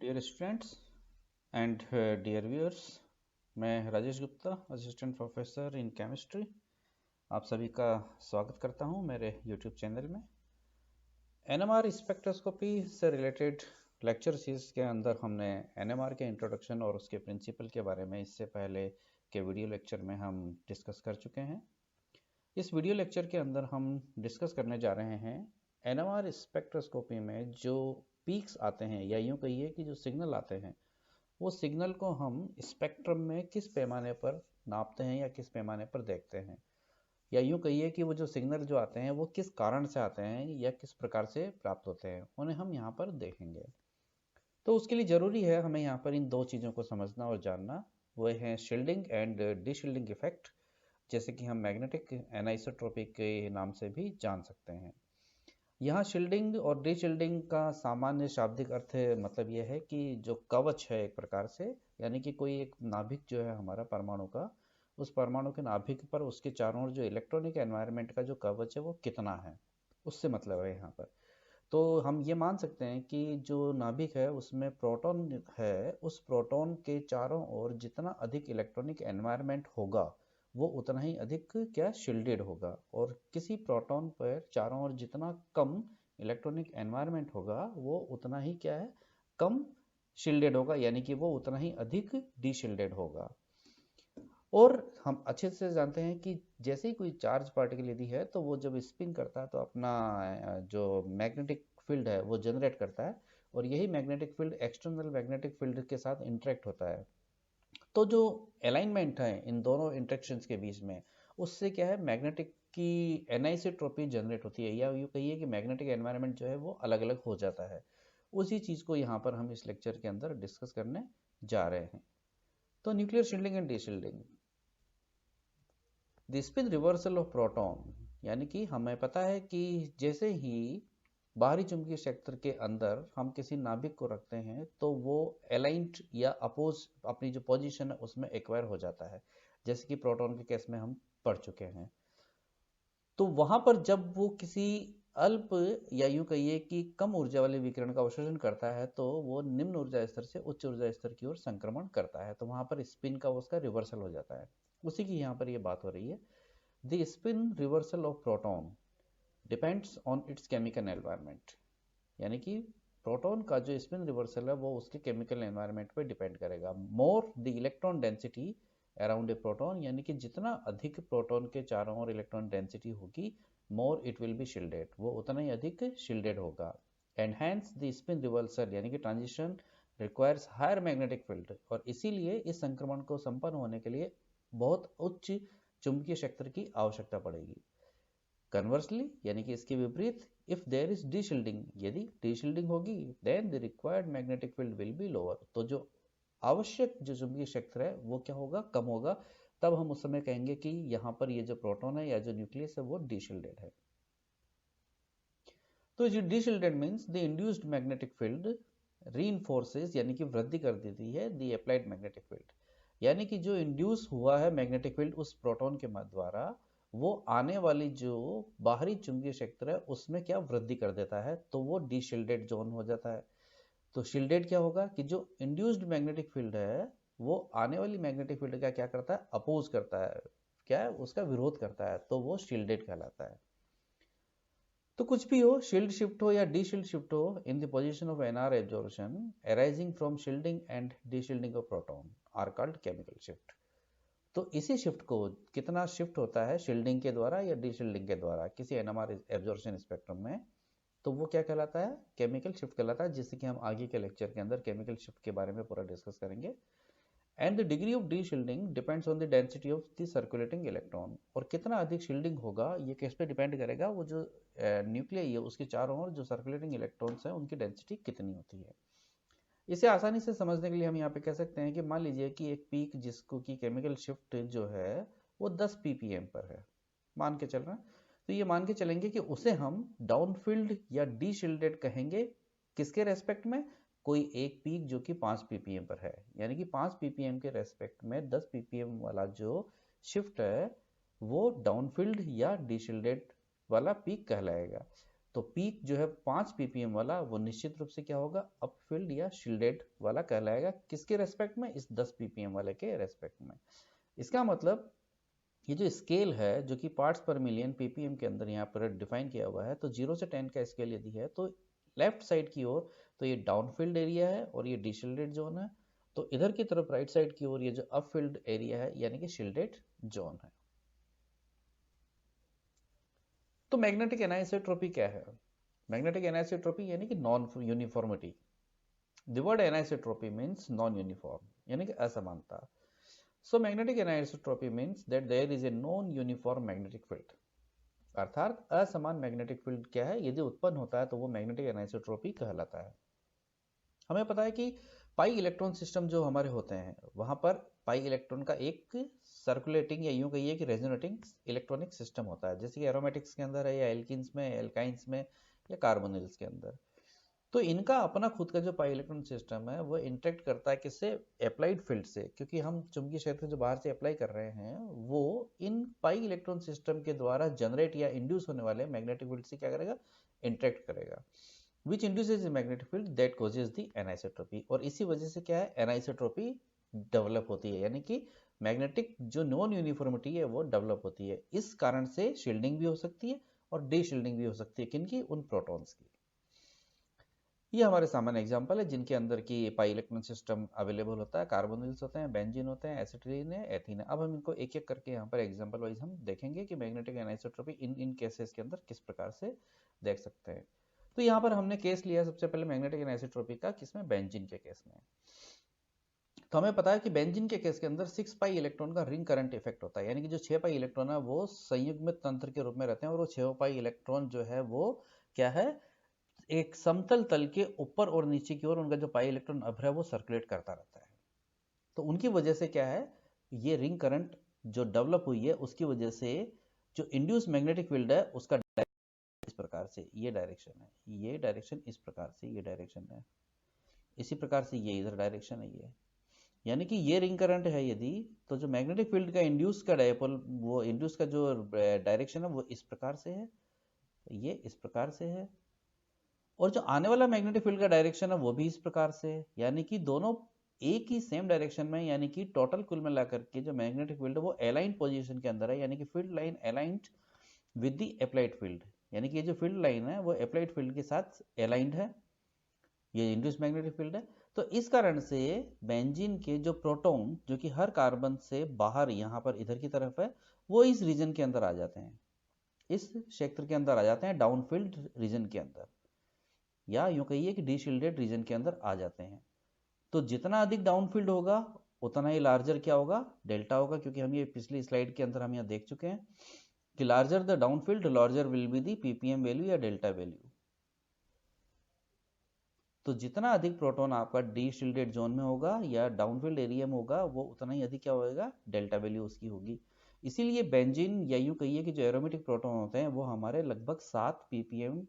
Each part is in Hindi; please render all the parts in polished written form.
Dear students and dear viewers, मैं Rajesh Gupta, assistant professor in chemistry, आप सभी का स्वागत करता हूं मेरे यूट्यूब चैनल में। एनएमआर स्पेक्ट्रोस्कोपी से रिलेटेड लेक्चर सीरीज के अंदर हमने एनएमआर के इंट्रोडक्शन और उसके प्रिंसिपल के बारे में इससे पहले के वीडियो लेक्चर में हम डिस्कस कर चुके हैं। इस वीडियो लेक्चर के अंदर हम डिस्कस करने जा रहे हैं एनएमआर स्पेक्ट्रोस्कोपी में जो पीक्स आते हैं, या यूँ कहिए कि जो सिग्नल आते हैं, वो सिग्नल को हम स्पेक्ट्रम में किस पैमाने पर नापते हैं या किस पैमाने पर देखते हैं, या यूँ कहिए कि वो जो सिग्नल जो आते हैं वो किस कारण से आते हैं या किस प्रकार से प्राप्त होते हैं, उन्हें हम यहाँ पर देखेंगे। तो उसके लिए ज़रूरी है हमें यहाँ पर इन दो चीज़ों को समझना और जानना। वो है शील्डिंग एंड डीशील्डिंग इफेक्ट, जैसे कि हम मैग्नेटिक एनाइसोट्रोपी के नाम से भी जान सकते हैं। यहाँ शील्डिंग और डीशील्डिंग का सामान्य शाब्दिक अर्थ मतलब यह है कि जो कवच है एक प्रकार से, यानी कि कोई एक नाभिक जो है हमारा परमाणु का, उस परमाणु के नाभिक पर उसके चारों ओर जो इलेक्ट्रॉनिक एनवायरनमेंट का जो कवच है वो कितना है, उससे मतलब है यहाँ पर। तो हम ये मान सकते हैं कि जो नाभिक है उसमें प्रोटॉन है, उस प्रोटॉन के चारों ओर जितना अधिक इलेक्ट्रॉनिक एनवायरनमेंट होगा वो उतना ही अधिक क्या शील्डेड होगा, और किसी प्रोटॉन पर चारों ओर जितना कम इलेक्ट्रॉनिक एनवायरनमेंट होगा वो उतना ही क्या है, कम शील्डेड होगा, यानी कि वो उतना ही अधिक डीशील्डेड होगा। और हम अच्छे से जानते हैं कि जैसे ही कोई चार्ज पार्टिकल यदि है तो वो जब स्पिन करता है तो अपना जो मैग्नेटिक फील्ड है वो जनरेट करता है, और यही magnetic field external magnetic field के साथ इंटरेक्ट होता है। तो जो अलाइनमेंट है इन दोनों इंटरेक्शंस के बीच में, उससे क्या है, मैग्नेटिक की एनाइसोट्रोपी जनरेट होती है, या यूँ कहिए कि मैग्नेटिक एनवायरनमेंट जो है वो अलग अलग हो जाता है। उसी चीज़ को यहाँ पर हम इस लेक्चर के अंदर डिस्कस करने जा रहे हैं। तो nuclear shielding and deshielding, the spin reversal of proton, यानी कि हमें पता है कि जैसे ही बाहरी चुंबकीय क्षेत्र के अंदर हम किसी नाभिक को रखते हैं तो वो अलाइंड या अपोज अपनी जो पोजीशन है उसमें एक्वायर हो जाता है, जैसे कि प्रोटॉन के केस में हम पढ़ चुके हैं। तो वहां पर जब वो किसी अल्प या यूं कहिए कि कम ऊर्जा वाले विकिरण का अवशोषण करता है तो वो निम्न ऊर्जा स्तर से उच्च ऊर्जा स्तर की ओर संक्रमण करता है, तो वहां पर स्पिन का उसका रिवर्सल हो जाता है। उसी की यहाँ पर ये बात हो रही है। The spin reversal of proton depends on it's chemical environment, यानी कि प्रोटॉन का जो स्पिन रिवर्सल है वो उसके केमिकल एनवायरनमेंट पे डिपेंड करेगा। More the electron density around a proton, यानी कि जितना अधिक प्रोटॉन के चारों ओर इलेक्ट्रॉन डेंसिटी होगी, more it will be shielded, वो उतना ही अधिक शील्डेड होगा। And hence the spin reversal यानी कि transition requires higher magnetic field, और इसीलिए इस संक्रमण को संपन्न होने के लिए बहुत उच्च चुंबकीय क्षेत्र की आवश्यकता पड़ेगी। कन्वर्सली, यानी कि इसके विपरीत, इफ देयर इज डीशील्डिंग, यदि डीशील्डिंग होगी, then the required magnetic field will be lower, तो जो आवश्यक जो चुंबकीय क्षेत्र है वो क्या होगा, कम होगा। तब हम उस समय कहेंगे कि यहाँ पर ये जो प्रोटॉन है या जो न्यूक्लियस है वो डीशील्डेड है। तो जो deshielded means the induced magnetic field reinforces, यानी कि वृद्धि कर देती है द अप्लाइड मैग्नेटिक फील्ड, यानी कि जो इंड्यूस हुआ है मैग्नेटिक फील्ड उस प्रोटॉन के द्वारा, वो आने वाली जो बाहरी चुंबकीय क्षेत्र है उसमें क्या वृद्धि कर देता है, तो वो डीशील्डेड जोन हो जाता है। तो शील्डेड क्या होगा कि जो इंड्यूस्ड मैग्नेटिक फील्ड है वो आने वाली मैग्नेटिक फील्ड का क्या करता है, अपोज करता है, क्या है, उसका विरोध करता है, तो वो शील्डेड कहलाता है। तो कुछ भी हो, शील्ड शिफ्ट हो या डी शील्ड शिफ्ट हो, in the position of NMR absorption arising from shielding and deshielding of proton are called chemical shift. तो इसी शिफ्ट को, कितना शिफ्ट होता है शील्डिंग के द्वारा या डी शील्डिंग के द्वारा किसी एनएमआर एब्जॉर्प्शन स्पेक्ट्रम में, तो वो क्या कहलाता है, केमिकल शिफ्ट कहलाता है, जिससे कि हम आगे के लेक्चर के अंदर केमिकल शिफ्ट के बारे में पूरा डिस्कस करेंगे। And the degree of D shielding depends on the density of the circulating electron, और कितना अधिक शील्डिंग होगा ये किस पे डिपेंड करेगा, वो जो न्यूक्लियस है उसके चारों ओर जो सर्कुलेटिंग इलेक्ट्रॉन्स हैं उनकी डेंसिटी कितनी होती है। इसे आसानी से समझने के लिए हम यहाँ पे कह सकते हैं कि मान लीजिए कि एक पीक जिसको कि केमिकल शिफ्ट जो है वो 10 ppm पर है, मान के चल रहे हैं, तो ये मान के चलेंगे कि उसे हम डाउनफील्ड या डीशील्डेड कहेंगे। किसके रेस्पेक्ट में, कोई एक पीक जो कि 5 ppm पर है, यानी कि 5 ppm के रेस्पेक्ट में 10 ppm वाला जो शिफ्ट है वो डाउनफील्ड या डीशील्डेड वाला पीक कहलाएगा। तो पीक जो है 5 ppm वाला वो निश्चित रूप से क्या होगा, अपफिल्ड या शील्डेड वाला कहलाएगा। किसके रेस्पेक्ट में, इस 10 ppm वाले के रेस्पेक्ट में। इसका मतलब ये जो स्केल है जो कि पार्ट्स पर मिलियन ppm के अंदर यहाँ पर डिफाइन किया हुआ है, तो 0 से 10 का स्केल यदि है तो लेफ्ट साइड की ओर तो ये डाउनफील्ड एरिया है और ये डीशिल्डेड जोन है, तो इधर की तरफ राइट साइड की ओर ये जो अपफील्ड एरिया है यानी कि शील्डेड जोन है। तो मैग्नेटिक एनाइसोट्रोपी क्या है? मैग्नेटिक एनाइसोट्रोपी यानी कि non uniformity. The word anisotropy means non uniform यानी कि असमानता। So magnetic anisotropy means that there is a non uniform magnetic field, अर्थात असमान मैग्नेटिक फील्ड क्या है यदि उत्पन्न होता है तो वो मैग्नेटिक एनाइसोट्रोपी कहलाता है। हमें पता है कि पाई इलेक्ट्रॉन सिस्टम जो हमारे होते हैं वहां पर पाई इलेक्ट्रॉन का एक सर्कुलेटिंग या यूं कहिए कि रेजोनेटिंग इलेक्ट्रॉनिक सिस्टम होता है, जैसे कि एरोमेटिक्स के अंदर है या एल्किन्स में, एल्काइंस में या कार्बोनिल्स के अंदर। तो इनका अपना खुद का जो पाई इलेक्ट्रॉन सिस्टम है वो इंटरेक्ट करता है किससे, अप्लाइड फील्ड से, क्योंकि हम चुंबकीय क्षेत्र जो बाहर से अप्लाई कर रहे हैं वो इन पाई इलेक्ट्रॉन सिस्टम के द्वारा जनरेट या इंड्यूस होने वाले मैग्नेटिक फील्ड से क्या करेगा, इंटरेक्ट करेगा, which induces a magnetic field that causes the anisotropy। और इसी वजह से क्या है, एनाइसोट्रोपी डेवलप होती है, यानी कि मैग्नेटिक जो नॉन यूनिफॉर्मिटी है वो डेवलप होती है। इस कारण से शील्डिंग भी हो सकती है और डी शील्डिंग भी हो सकती है, किनकी, उन प्रोटॉन्स की। ये हमारे सामान्य एग्जांपल है जिनके अंदर की पाई इलेक्ट्रॉन सिस्टम अवेलेबल होता है। कार्बोनिल्स होते हैं, बेंजीन होते हैं, एसिटिलीन है, एथीन है। अब हम इनको एक एक करके यहाँ पर एग्जांपल वाइज हम देखेंगे कि मैग्नेटिक एनाइसोट्रोपी इन केसेस के अंदर किस प्रकार से देख सकते हैं। तो यहाँ पर हमने केस लिया सबसे पहले मैग्नेटिक एनाइसोट्रोपी का, किसमें, बेंजीन के केस में। तो हमें पता है कि बेंजीन के केस के अंदर 6 पाई इलेक्ट्रॉन का रिंग करंट इफेक्ट होता है, यानी कि जो 6 पाई इलेक्ट्रॉन है वो संयुग्मित तंत्र के रूप में रहते हैं और वो 6 पाई इलेक्ट्रॉन जो है वो क्या है, एक समतल तल के ऊपर और नीचे की ओर उनका जो पाई इलेक्ट्रॉन अभ्र है वो सर्कुलेट करता रहता है। तो उनकी वजह से क्या है, ये रिंग करंट जो डेवलप हुई है उसकी वजह से जो इंड्यूस मैग्नेटिक फील्ड है उसका इस प्रकार से ये डायरेक्शन है, ये डायरेक्शन इस प्रकार से ये डायरेक्शन है, इसी प्रकार से ये इधर डायरेक्शन है ये, यानी कि ये रिंग करंट है यदि, तो जो मैग्नेटिक फील्ड का इंड्यूस का डायपोल वो इंड्यूस का जो डायरेक्शन है वो इस प्रकार से है, ये इस प्रकार से है, और जो आने वाला मैग्नेटिक फील्ड का डायरेक्शन है वो भी इस प्रकार से है, यानी कि दोनों एक ही सेम डायरेक्शन में, यानी कि टोटल कुल मिलाकर के जो मैग्नेटिक फील्ड है वो अलाइंड पोजीशन के अंदर है, यानी कि field line aligned with the applied field, यानी कि ये जो फील्ड लाइन है वो अप्लाइड फील्ड के साथ अलाइंड है, ये इंड्यूस मैग्नेटिक फील्ड है। तो इस कारण से बेंजीन के जो प्रोटॉन जो कि हर कार्बन से बाहर यहाँ पर इधर की तरफ है वो इस रीजन के अंदर आ जाते हैं, इस क्षेत्र के अंदर आ जाते हैं, डाउनफील्ड रीजन के अंदर, या यूं कहिए कि डीशील्डेड रीजन के अंदर आ जाते हैं। तो जितना अधिक डाउनफील्ड होगा उतना ही लार्जर क्या होगा, डेल्टा होगा, क्योंकि हम ये पिछली स्लाइड के अंदर हम यहाँ देख चुके हैं कि larger the downfield larger will be the PPM value या डेल्टा वैल्यू। तो जितना अधिक प्रोटॉन आपका डी शील्डेड जोन में होगा या डाउनफील्ड एरिया में होगा वो उतना ही अधिक क्या होगा, डेल्टा वैल्यू उसकी होगी। इसीलिए बेंजीन या यूं कहिए कि जो एरोमेटिक प्रोटॉन होते हैं वो हमारे लगभग 7 ppm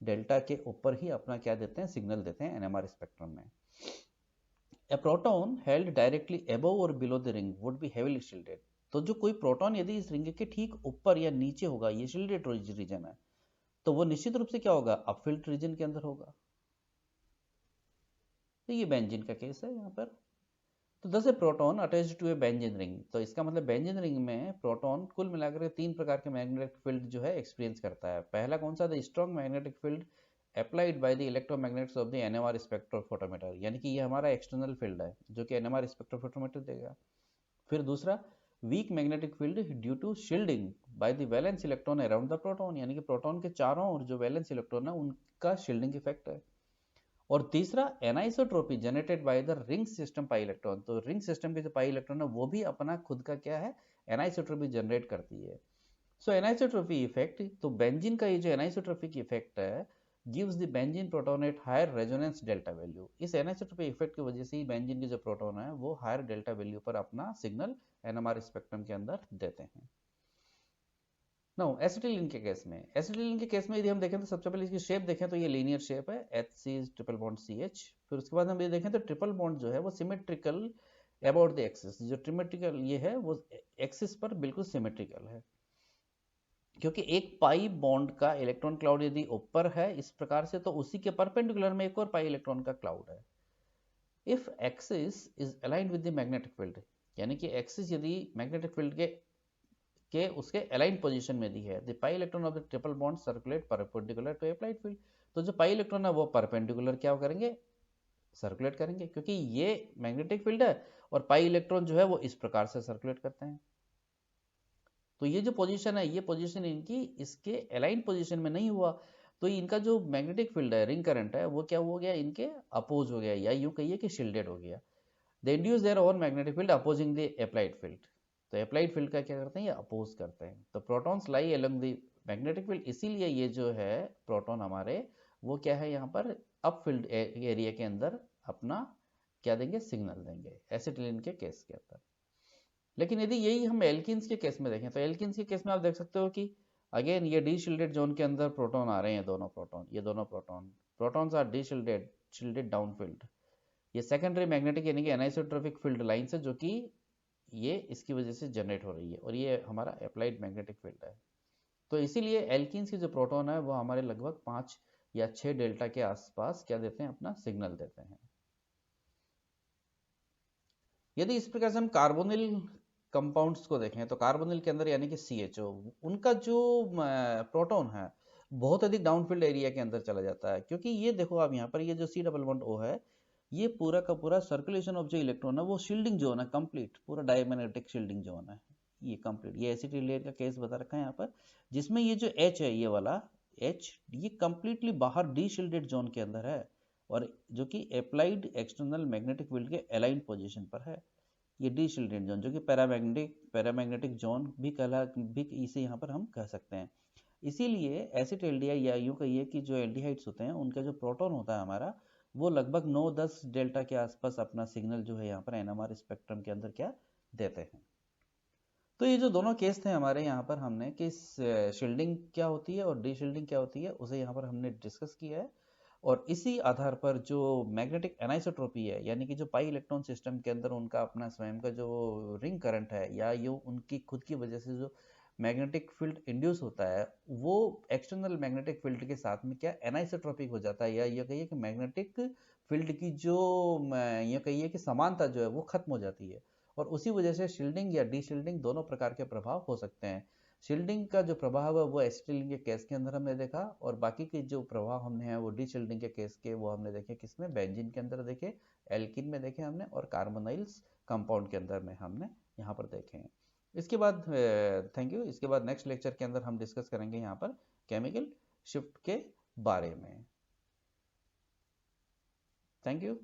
डेल्टा के ऊपर ही अपना क्या देते हैं, सिग्नल देते हैं एनएमआर स्पेक्ट्रम में। A proton held directly above or below the ring would be heavily shielded। तो जो कोई प्रोटॉन यदि इस रिंग के ठीक ऊपर या नीचे होगा, ये शील्डेड रीजन है, तो वो निश्चित रूप से क्या होगा, अपफील्ड रीजन के अंदर होगा। तो ये बेंजीन का केस है यहाँ पर। तो thus a proton attached to a benzene ring, तो इसका मतलब बेंजीन रिंग में प्रोटॉन कुल मिलाकर के 3 प्रकार के मैग्नेटिक फील्ड जो है एक्सपीरियंस करता है। पहला कौन सा, the strong magnetic field applied by the electromagnets of the NMR spectrophotometer, यानी कि ये हमारा एक्सटर्नल फील्ड है जो कि एनएमआर स्पेक्ट्रोफोटोमीटर देगा। फिर दूसरा, weak magnetic field due to shielding by the valence electron around the proton, यानी कि प्रोटॉन के चारों ओर जो वैलेंस इलेक्ट्रॉन है उनका शील्डिंग इफेक्ट है। और तीसरा, anisotropy generated by the ring system pi electron, तो रिंग सिस्टम के जो पाई इलेक्ट्रॉन है वो भी अपना खुद का क्या है, एनाइसोट्रोपी जनरेट करती है। सो एनाइसोट्रोपी इफेक्ट, तो बेंजीन का ये जो एनाइसोट्रोपिक इफेक्ट है gives the benzene proton at higher resonance delta value. इस एनाइसोट्रोपिक इफेक्ट की वजह से ही बेंजीन के जो प्रोटॉन है वो हायर डेल्टा वैल्यू पर अपना सिग्नल एनएमआर स्पेक्ट्रम के अंदर देते हैं। नाउ एसिटिलीन के केस में, एसिटिलीन के केस में यदि हम देखें तो सबसे पहले इसकी शेप देखें तो ये लीनियर शेप है, HC ट्रिपल बॉन्ड CH। फिर उसके बाद हम ये देखें तो ट्रिपल बॉन्ड जो है वो सिमेट्रिकल अबाउट द एक्सिस, जो ट्रिमेट्रिकल ये है वो एक्सिस पर बिल्कुल सिमेट्रिकल है। क्योंकि एक पाई बॉन्ड का इलेक्ट्रॉन क्लाउड यदि ऊपर है इस प्रकार से, तो उसी के परपेंडिकुलर में एक और पाई इलेक्ट्रॉन का क्लाउड है। If axis is aligned with the magnetic field, यानी कि एक्सिस यदि मैग्नेटिक फील्ड के उसके अलाइन पोजीशन में दी है, the pi electron of the triple bond circulate perpendicular to applied field. तो जो पाई इलेक्ट्रॉन है वो परपेंडिकुलर क्या करेंगे, सर्कुलेट करेंगे, क्योंकि ये मैग्नेटिक फील्ड है और पाई इलेक्ट्रॉन जो है वो इस प्रकार से सर्कुलेट करते हैं। तो ये जो पोजीशन है, ये पोजीशन इनकी इसके अलाइन पोजीशन में नहीं हुआ, तो इनका जो मैग्नेटिक फील्ड है, रिंग करंट है, वो क्या हो गया, इनके अपोज हो गया, या यूं कहिए कि शील्डेड हो गया। दे induce their own magnetic field opposing the applied field. तो अप्लाइड फील्ड का क्या करते हैं, ये अपोज करते हैं। तो protons lie along the magnetic field, इसीलिए ये जो है प्रोटॉन हमारे वो क्या है, यहाँ पर अप फील्ड एरिया के अंदर अपना क्या देंगे, सिग्नल देंगे, एसिटिलीन के केस के अंदर। लेकिन यदि यही हम एल्किन्स के केस में देखें, तो एल्किन्स के केस में आप देख सकते हो कि अगेन ये डी शिल्डेड जोन के अंदर प्रोटॉन आ रहे हैं, दोनों प्रोटॉन, ये दोनों protons are deshielded, shielded downfield. ये सेकेंडरी मैग्नेटिक यानी कि एनाइसोट्रोपिक फील्ड लाइंस है, जो कि ये इसकी वजह से जनरेट हो रही है, और ये हमारा अप्लाइड मैग्नेटिक फील्ड है। तो इसीलिए एल्किन्स की जो प्रोटॉन है वो हमारे लगभग 5 या 6 डेल्टा के आसपास क्या देते हैं, अपना सिग्नल देते हैं। यदि इस प्रकार से हम कार्बोनिल कंपाउंड्स को देखें, तो कार्बोनिल के अंदर यानी कि CHO, उनका जो प्रोटॉन है बहुत अधिक डाउनफील्ड एरिया के अंदर चला जाता है, क्योंकि ये देखो आप यहाँ पर ये जो C+O है, ये पूरा का पूरा सर्कुलेशन ऑफ जो इलेक्ट्रॉन है वो शील्डिंग जोन है, कंप्लीट पूरा डायमैग्नेटिक शील्डिंग जोन है ये कंप्लीट। ये एसिटिल लेयर का केस बता रखा है यहाँ पर, जिसमें ये जो H है, ये वाला H, ये कंप्लीटली बाहर डी शील्डेड जोन के अंदर है, और जो कि अप्लाइड एक्सटर्नल मैग्नेटिक फील्ड के अलाइन पोजीशन पर है। ये डी शिल्डेड जोन, जो कि पैरामैग्नेटिक जोन भी इसे यहाँ पर हम कह सकते हैं। इसीलिए एसिड एल्डिहाइड, या यूं कहिए कि जो एल्डिहाइड्स होते हैं उनका जो प्रोटॉन होता है हमारा, वो लगभग 9-10 डेल्टा के आसपास अपना सिग्नल जो है यहाँ पर NMR स्पेक्ट्रम के अंदर क्या देते हैं। तो ये जो दोनों केस थे हमारे यहाँ पर, हमने कि शील्डिंग क्या होती है और डी शील्डिंग क्या होती है उसे यहाँ पर हमने डिस्कस किया है। और इसी आधार पर जो मैग्नेटिक एनाइसोट्रोपी है, यानी कि जो पाई इलेक्ट्रॉन सिस्टम के अंदर उनका अपना स्वयं का जो रिंग करंट है, या ये उनकी खुद की वजह से जो मैग्नेटिक फील्ड इंड्यूस होता है, वो एक्सटर्नल मैग्नेटिक फील्ड के साथ में क्या एनाइसोट्रोपिक हो जाता है, या ये कहिए कि मैग्नेटिक फील्ड की जो ये कहिए कि समानता जो है वो खत्म हो जाती है, और उसी वजह से शील्डिंग या डी शील्डिंग दोनों प्रकार के प्रभाव हो सकते हैं। शील्डिंग का जो प्रभाव है वो एसिटिलीन के केस के अंदर हमने देखा, और बाकी के जो प्रभाव हमने है वो डी शील्डिंग के केस के वो हमने देखे किसमें, बेंजीन के अंदर देखे, एल्किन में देखे हमने, और कार्बोनाइल्स कंपाउंड के अंदर में हमने यहाँ पर देखे हैं। इसके बाद थैंक यू, इसके बाद नेक्स्ट लेक्चर के अंदर हम डिस्कस करेंगे यहाँ पर केमिकल शिफ्ट के बारे में। Thank you.